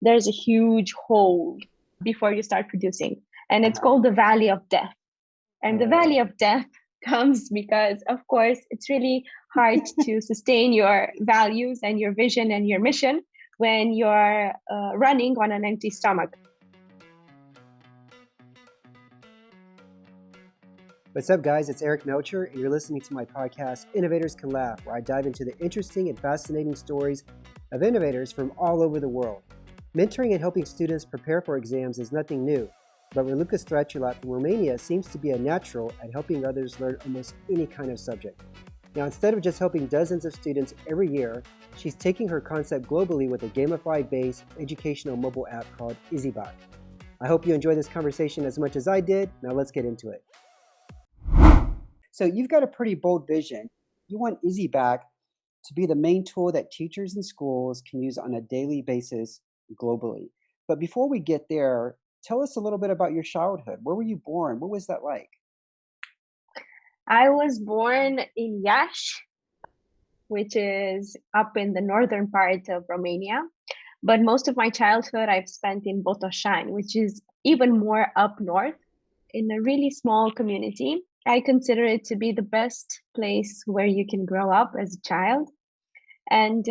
there's a huge hole before you start producing, and it's called the Valley of Death. And the Valley of Death comes because, of course, it's really hard to sustain your values and your vision and your mission when you're running on an empty stomach. What's up, guys? It's Eric Melcher, and you're listening to my podcast, Innovators Can Laugh, where I dive into the interesting and fascinating stories of innovators from all over the world. Mentoring and helping students prepare for exams is nothing new, but Raluca Stratulat from Romania seems to be a natural at helping others learn almost any kind of subject. Now, instead of just helping dozens of students every year, she's taking her concept globally with a gamified-based educational mobile app called Izibac. I hope you enjoy this conversation as much as I did. Now let's get into it. So you've got a pretty bold vision. You want Izibac to be the main tool that teachers and schools can use on a daily basis globally. But before we get there, tell us a little bit about your childhood. Where were you born? What was that like? I was born in Iași, which is up in the northern part of Romania. But most of my childhood I've spent in Botoșani, which is even more up north, in a really small community. I consider it to be the best place where you can grow up as a child. And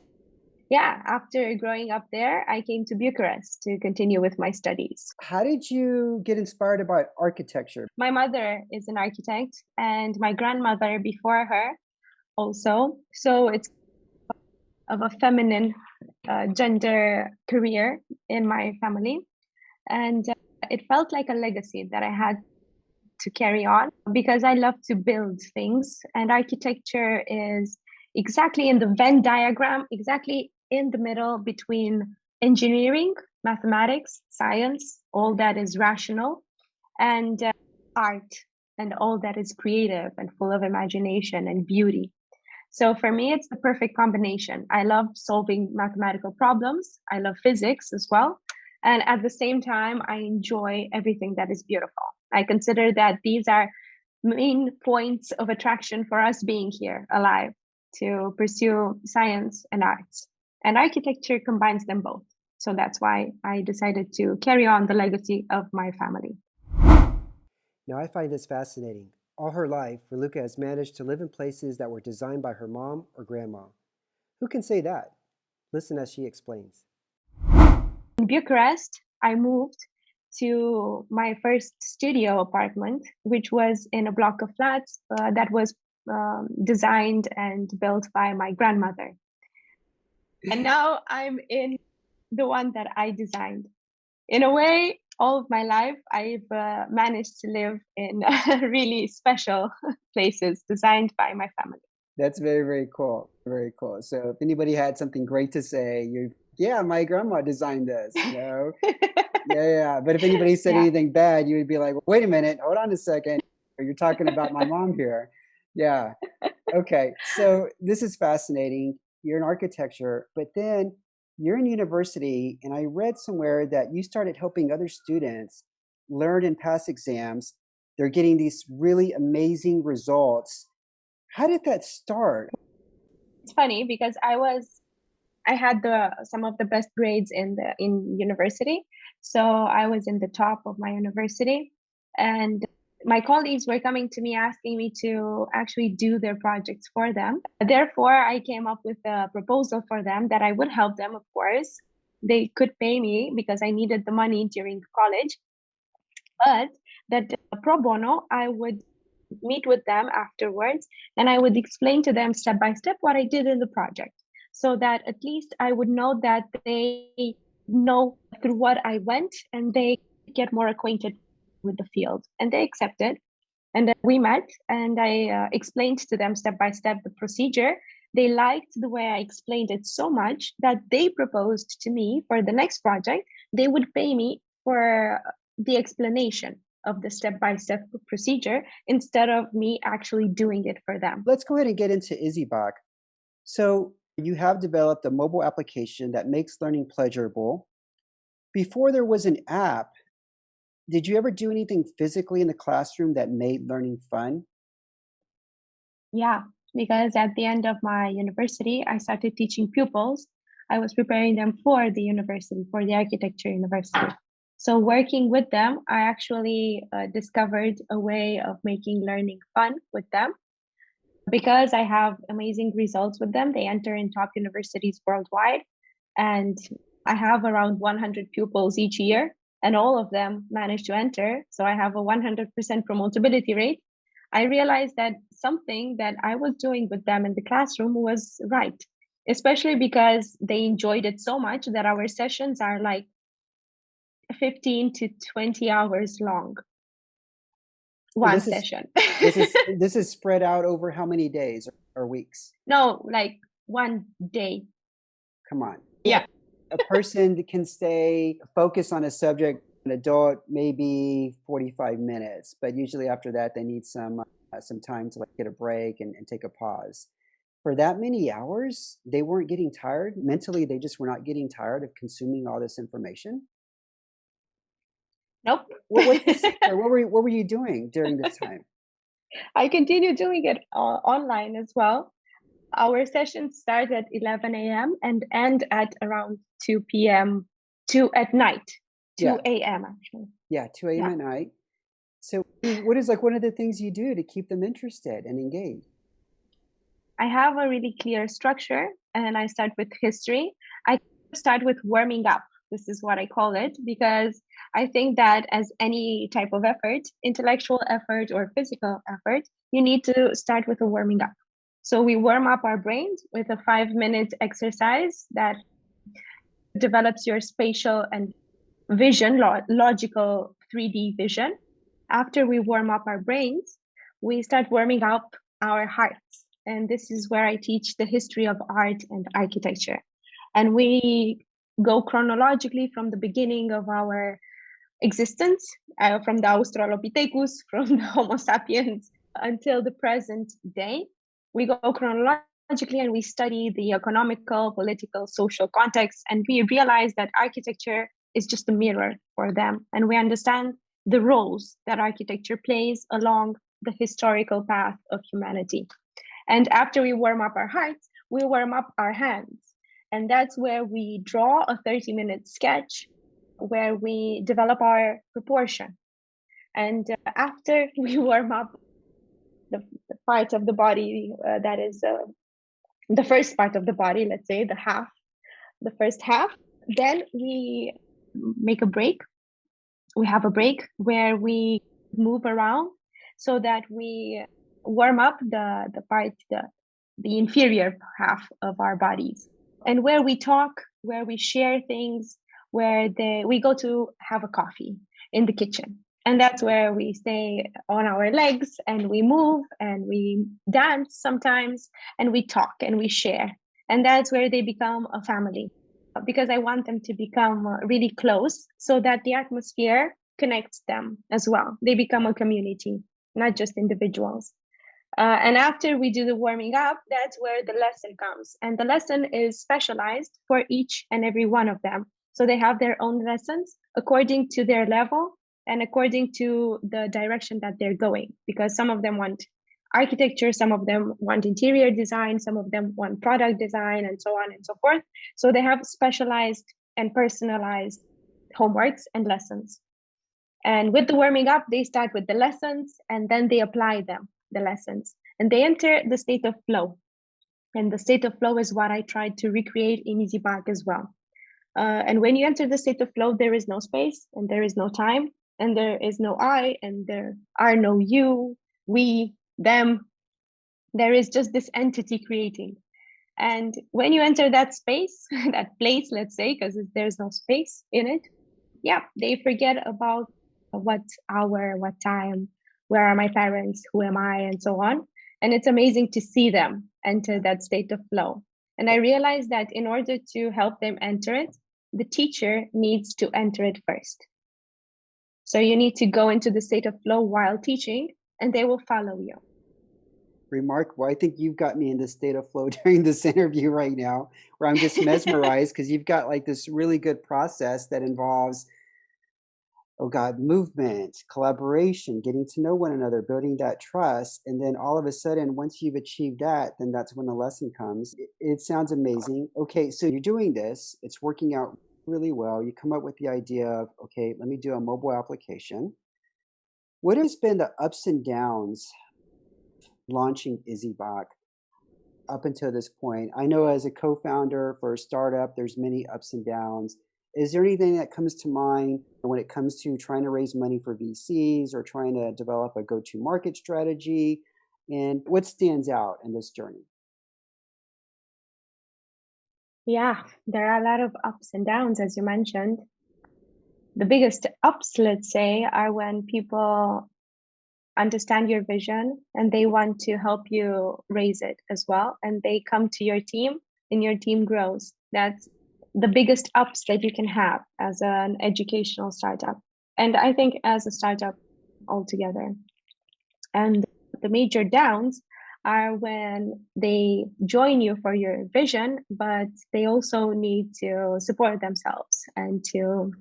yeah, after growing up there, I came to Bucharest to continue with my studies. How did you get inspired about architecture? My mother is an architect, and my grandmother before her also. So it's of a feminine gender career in my family. And it felt like a legacy that I had to carry on because I love to build things, and architecture is exactly in the Venn diagram, exactly in the middle between engineering, mathematics, science, all that is rational, and art, and all that is creative and full of imagination and beauty. So for me, it's the perfect combination. I love solving mathematical problems. I love physics as well. And at the same time, I enjoy everything that is beautiful. I consider that these are main points of attraction for us being here alive to pursue science and arts. And architecture combines them both. So that's why I decided to carry on the legacy of my family. Now, I find this fascinating. All her life, Raluca has managed to live in places that were designed by her mom or grandma. Who can say that? Listen as she explains. In Bucharest, I moved to my first studio apartment, which was in a block of flats that was designed and built by my grandmother. And now I'm in the one that I designed. In a way, all of my life, I've managed to live in really special places designed by my family. That's very, very cool. Very cool. So if anybody had something great to say, yeah, my grandma designed this, Yeah. But if anybody said anything bad, you would be like, wait a minute, hold on a second. You're talking about my mom here. Yeah. Okay. So this is fascinating. You're in architecture, but then you're in university, and I read somewhere that you started helping other students learn and pass exams. They're getting these really amazing results. How did that start? It's funny because I had some of the best grades in university. So I was in the top of my university, and my colleagues were coming to me asking me to actually do their projects for them. Therefore, I came up with a proposal for them that I would help them, of course. They could pay me because I needed the money during college, but that pro bono, I would meet with them afterwards and I would explain to them step by step what I did in the project, so that at least I would know that they know through what I went and they get more acquainted with the field. And they accepted. And then we met and I explained to them step by step the procedure. They liked the way I explained it so much that they proposed to me for the next project, they would pay me for the explanation of the step-by-step procedure instead of me actually doing it for them. Let's go ahead and get into Izibac. So you have developed a mobile application that makes learning pleasurable. Before there was an app, did you ever do anything physically in the classroom that made learning fun? Yeah, because at the end of my university, I started teaching pupils I was preparing them for the university, for the architecture university. So working with them, I actually discovered a way of making learning fun with them. Because I have amazing results with them, they enter in top universities worldwide. And I have around 100 pupils each year, and all of them manage to enter. So I have a 100% promotability rate. I realized that something that I was doing with them in the classroom was right, especially because they enjoyed it so much that our sessions are like 15 to 20 hours long, And one session. this is spread out over how many days or weeks? No, like one day. Come on. Yeah. A person that can stay focused on a subject, an adult, maybe 45 minutes, but usually after that, they need some time to like get a break and take a pause. For that many hours, they weren't getting tired. Mentally, they just were not getting tired of consuming all this information. Nope. What's the secret? What were you doing during this time? I continue doing it online as well. Our sessions start at 11 a.m. and end at around 2 p.m. 2 at night, 2 Yeah, a.m. actually. yeah, 2 a.m. Yeah. at night. So, what is like one of the things you do to keep them interested and engaged? I have a really clear structure and I start with history. I start with warming up. This is what I call it because I think that as any type of effort, intellectual effort or physical effort, you need to start with a warming up. So we warm up our brains with a 5-minute exercise that develops your spatial and vision, logical 3D vision. After we warm up our brains, we start warming up our hearts. And this is where I teach the history of art and architecture. And we go chronologically from the beginning of our existence, from the Australopithecus, from the Homo sapiens until the present day. We go chronologically and we study the economical, political, social context, and we realize that architecture is just a mirror for them. And we understand the roles that architecture plays along the historical path of humanity. And after we warm up our hearts, we warm up our hands. And that's where we draw a 30-minute sketch where we develop our proportion. And after we warm up the part of the body that is the first part of the body, let's say the first half, then we make a break. We have a break where we move around so that we warm up the part, the inferior half of our bodies, and where we talk, where we share things, where we go to have a coffee in the kitchen. And that's where we stay on our legs and we move and we dance sometimes and we talk and we share. And that's where they become a family because I want them to become really close so that the atmosphere connects them as well. They become a community, not just individuals. And after we do the warming up, that's where the lesson comes. And the lesson is specialized for each and every one of them. So they have their own lessons according to their level and according to the direction that they're going. Because some of them want architecture, some of them want interior design, some of them want product design, and so on and so forth. So they have specialized and personalized homeworks and lessons. And with the warming up, they start with the lessons and then they apply them, the lessons, and they enter the state of flow. And the state of flow is what I tried to recreate in Izibac as well. And when you enter the state of flow, there is no space and there is no time and there is no I and there are no you, we, them. There is just this entity creating. And when you enter that space, that place, let's say, because there's no space in it, yeah, they forget about what hour, what time, where are my parents, who am I, and so on. And it's amazing to see them enter that state of flow. And I realized that in order to help them enter it, the teacher needs to enter it first. So you need to go into the state of flow while teaching, and they will follow you. Remarkable. I think you've got me in this state of flow during this interview right now, where I'm just mesmerized because you've got like this really good process that involves oh God, movement, collaboration, getting to know one another, building that trust. And then all of a sudden, once you've achieved that, then that's when the lesson comes. It sounds amazing. Okay, so you're doing this, it's working out really well. You come up with the idea of, okay, let me do a mobile application. What has been the ups and downs launching Izibac up until this point? I know as a co-founder for a startup, there's many ups and downs. Is there anything that comes to mind when it comes to trying to raise money for VCs or trying to develop a go-to-market strategy? And what stands out in this journey? Yeah, there are a lot of ups and downs, as you mentioned. The biggest ups, let's say, are when people understand your vision and they want to help you raise it as well. And they come to your team and your team grows. That's the biggest ups that you can have as an educational startup. And I think as a startup altogether. And the major downs are when they join you for your vision, but they also need to support themselves and to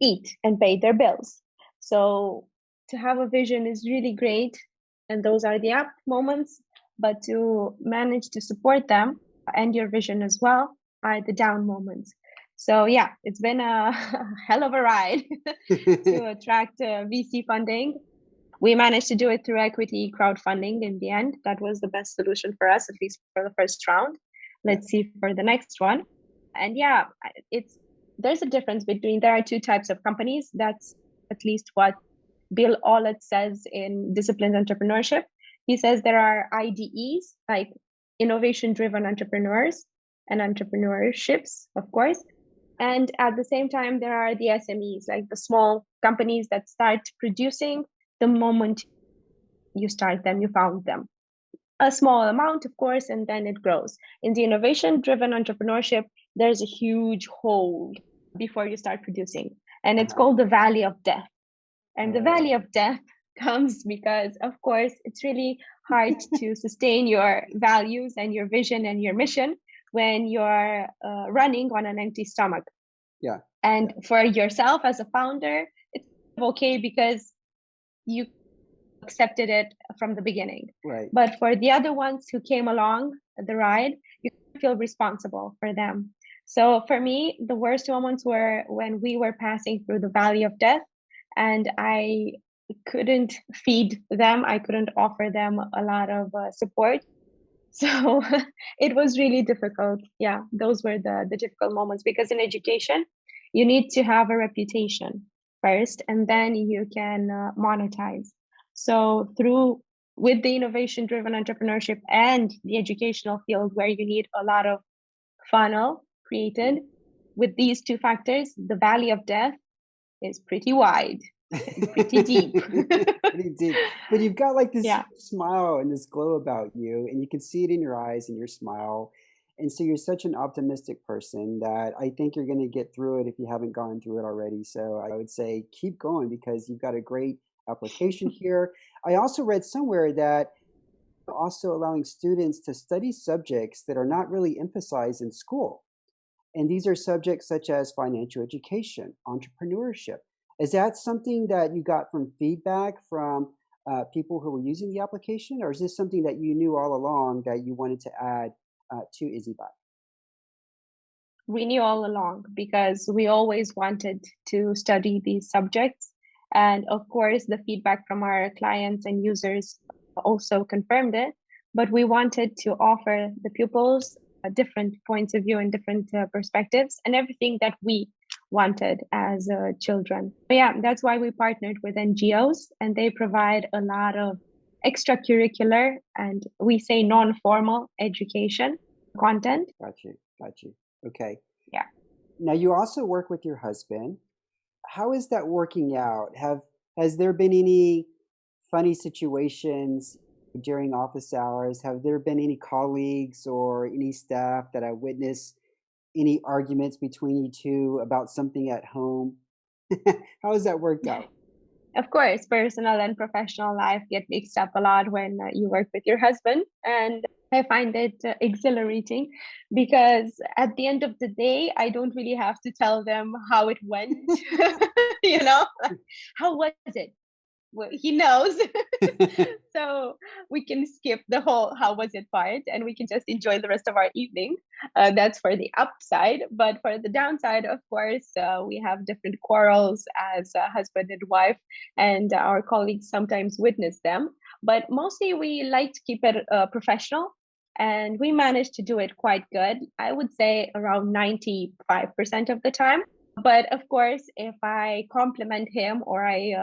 eat and pay their bills. So to have a vision is really great, and those are the up moments, but to manage to support them and your vision as well are the down moments. So yeah, it's been a hell of a ride to attract VC funding. We managed to do it through equity crowdfunding in the end. That was the best solution for us, at least for the first round. Let's see for the next one. And yeah, there's a difference between, there are two types of companies. That's at least what Bill Ollett says in Disciplined Entrepreneurship. He says there are IDEs, like innovation driven entrepreneurs and entrepreneurships, of course. And at the same time, there are the SMEs, like the small companies that start producing the moment you start them, you found them. A small amount, of course, and then it grows. In the innovation driven entrepreneurship, there's a huge hole before you start producing, and it's called the valley of death. And the valley of death comes because, of course, it's really hard to sustain your values and your vision and your mission when you're running on an empty stomach. Yeah. And for yourself as a founder, it's okay because you accepted it from the beginning. Right. But for the other ones who came along the ride, you feel responsible for them. So for me, the worst moments were when we were passing through the valley of death and I couldn't feed them. I couldn't offer them a lot of support. So it was really difficult. Yeah, those were the difficult moments because in education, you need to have a reputation first and then you can monetize. So with the innovation driven entrepreneurship and the educational field where you need a lot of funnel created, with these two factors, the valley of death is pretty wide. Pretty deep. Pretty deep. But you've got like this Yeah. smile and this glow about you, and you can see it in your eyes and your smile. And so you're such an optimistic person that I think you're going to get through it if you haven't gone through it already. So I would say keep going because you've got a great application here. I also read somewhere that also allowing students to study subjects that are not really emphasized in school. And these are subjects such as financial education, entrepreneurship. Is that something that you got from feedback from people who were using the application, or is this something that you knew all along that you wanted to add to Izibac? We knew all along because we always wanted to study these subjects. And of course, the feedback from our clients and users also confirmed it. But we wanted to offer the pupils different points of view and different perspectives and everything that we wanted as children. But yeah, that's why we partnered with NGOs and they provide a lot of extracurricular and we say non-formal education content. Got you. Got you. Okay. Yeah. Now you also work with your husband. How is that working out? Has there been any funny situations during office hours? Have there been any colleagues or any staff that have witnessed any arguments between you two about something at home? How has that worked out? Of course, personal and professional life get mixed up a lot when you work with your husband. And I find it exhilarating because at the end of the day, I don't really have to tell them how it went. you know, how was it? Well, he knows. So we can skip the whole how was it part and we can just enjoy the rest of our evening. That's for the upside. But for the downside, of course, we have different quarrels as a husband and wife, and our colleagues sometimes witness them. But mostly we like to keep it professional. And we manage to do it quite good. I would say around 95% of the time. But of course, if I compliment him or I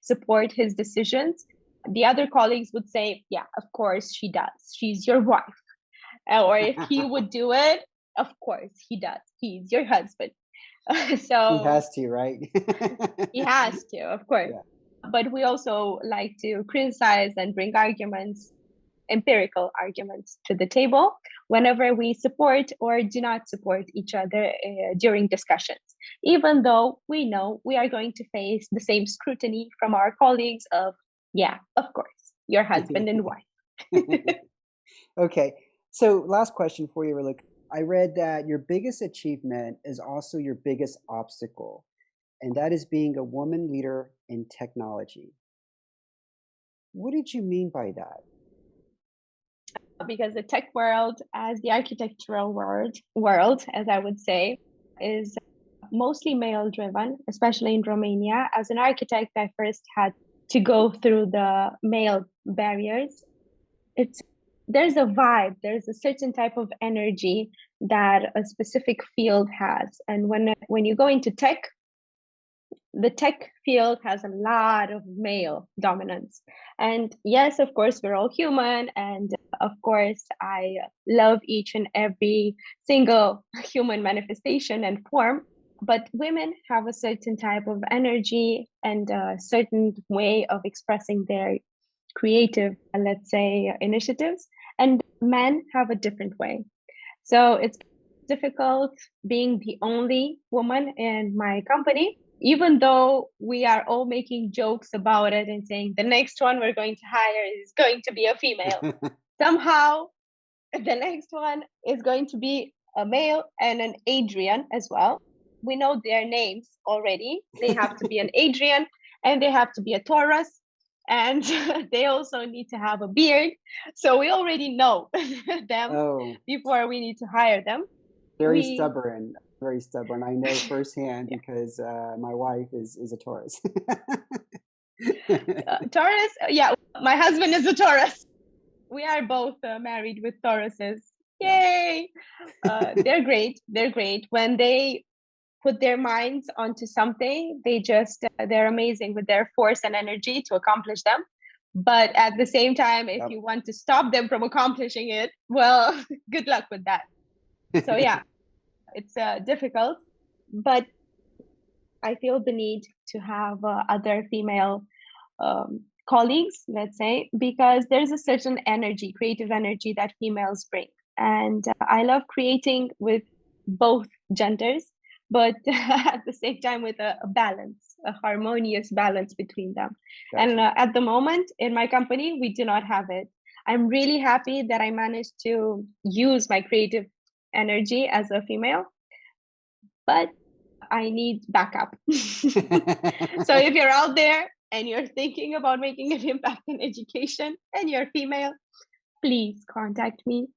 support his decisions, the other colleagues would say, yeah, of course she does. She's your wife. Or if he would do it, of course he does. He's your husband. He So has to, right? he has to, of course. Yeah. But we also like to criticize and bring arguments, empirical arguments to the table whenever we support or do not support each other during discussions, even though we know we are going to face the same scrutiny from our colleagues of, yeah, of course, your husband and wife. Okay. So, last question for you, Raluca. I read that your biggest achievement is also your biggest obstacle, and that is being a woman leader in technology. What did you mean by that? Because the tech world, as the architectural world, as I would say, is mostly male driven, especially in Romania. As an architect, I first had to go through the male barriers. It's there's a vibe, there's a certain type of energy that a specific field has. And when you go into tech, the tech field has a lot of male dominance. And yes, of course, we're all human. And of course, I love each and every single human manifestation and form. But women have a certain type of energy and a certain way of expressing their creative, let's say, initiatives. And men have a different way. So it's difficult being the only woman in my company, even though we are all making jokes about it and saying the next one we're going to hire is going to be a female. Somehow, the next one is going to be a male and an Adrian as well. We know their names already. They have to be an Adrian and they have to be a Taurus and they also need to have a beard. So we already know them Oh, before we need to hire them. very We stubborn. Very stubborn. I know firsthand because my wife is a Taurus. Taurus, yeah, my husband is a Taurus. We are both married with Tauruses. Yeah. Yay! They're great. They're great. When they put their minds onto something, they're amazing with their force and energy to accomplish them. But at the same time, if Yep. you want to stop them from accomplishing it, well, good luck with that. So yeah, it's difficult, but I feel the need to have other female colleagues, let's say, because there's a certain energy, creative energy that females bring. And I love creating with both genders, but at the same time with a balance, a harmonious balance between them. Gotcha. And at the moment in my company, we do not have it. I'm really happy that I managed to use my creative energy as a female, but I need backup. So if you're out there and you're thinking about making an impact in education and you're female, please contact me.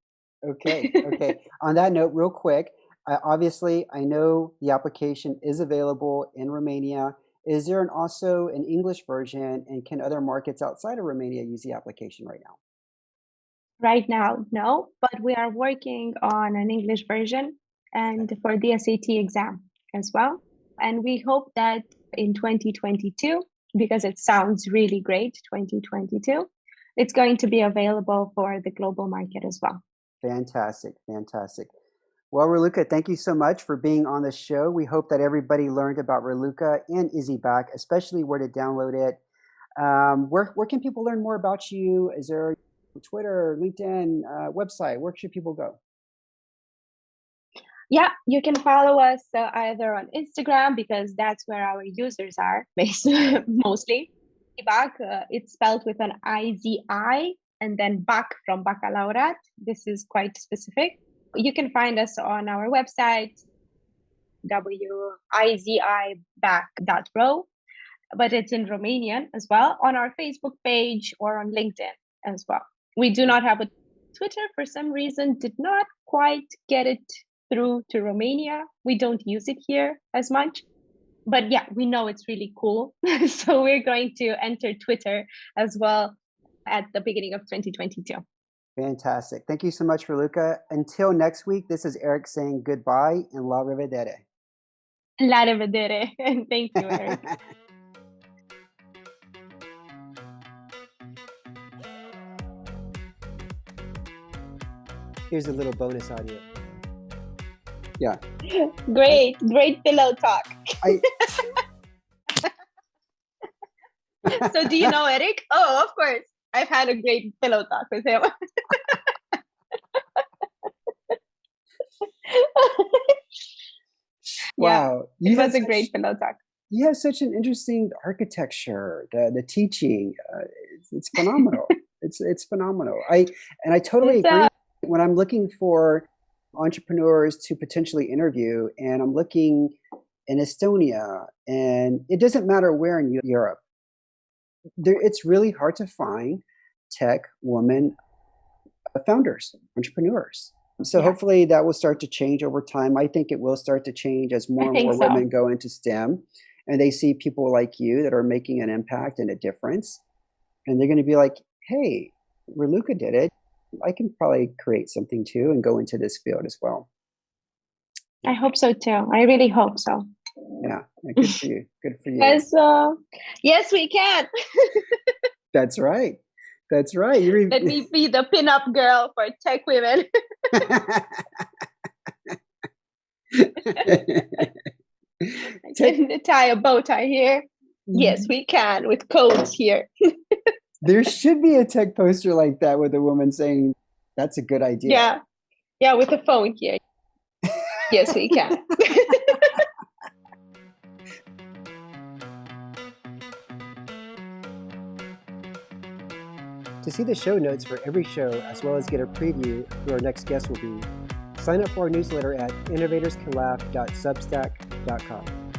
Okay. Okay. On that note, real quick, obviously, I know the application is available in Romania. Is there also an English version, and can other markets outside of Romania use the application right now? Right now, no, but we are working on an English version and for the SAT exam as well. And we hope that in 2022, because it sounds really great, 2022, it's going to be available for the global market as well. Fantastic. Fantastic. Well, Raluca, thank you so much for being on the show. We hope that everybody learned about Raluca and Izibac, especially where to download it. Where can people learn more about you? Is there Twitter, LinkedIn, website? Where should people go? Yeah, you can follow us either on Instagram because that's where our users are, mostly. Izibac, it's spelled with an IZI and then bac from baccalaureate. This is quite specific. You can find us on our website, wizibac.ro, but it's in Romanian as well, on our Facebook page or on LinkedIn as well. We do not have a Twitter for some reason, did not quite get it through to Romania. We don't use it here as much. But yeah, we know it's really cool. So we're going to enter Twitter as well at the beginning of 2022. Fantastic. Thank you so much, Raluca. Until next week, this is Eric saying goodbye and la rivedere. La rivedere. And thank you, Eric. Here's a little bonus audio. Yeah. Great pillow talk. So do you know Eric? Oh, of course. I've had a great pillow talk with him. Wow. Yeah, it was a great pillow talk. You have such an interesting architecture, the teaching. It's phenomenal. It's phenomenal. I totally agree. When I'm looking for entrepreneurs to potentially interview, and I'm looking in Estonia, and it doesn't matter where in Europe, it's really hard to find tech women founders, entrepreneurs. So hopefully that will start to change over time. I think it will start to change as more and more women go into STEM, and they see people like you that are making an impact and a difference. And they're going to be like, hey, Raluca did it. I can probably create something too and go into this field as well. I hope so too. I really hope so. Yeah, good for you. Good for you. Yes, we can. That's right. That's right. Let me be the pinup girl for tech women. I can tie a bow tie here. Yes, we can, with codes here. There should be a tech poster like that with a woman saying, that's a good idea. Yeah, with a phone here. Yes, we can. To see the show notes for every show, as well as get a preview of who our next guest will be, sign up for our newsletter at innovatorscanlaugh.substack.com.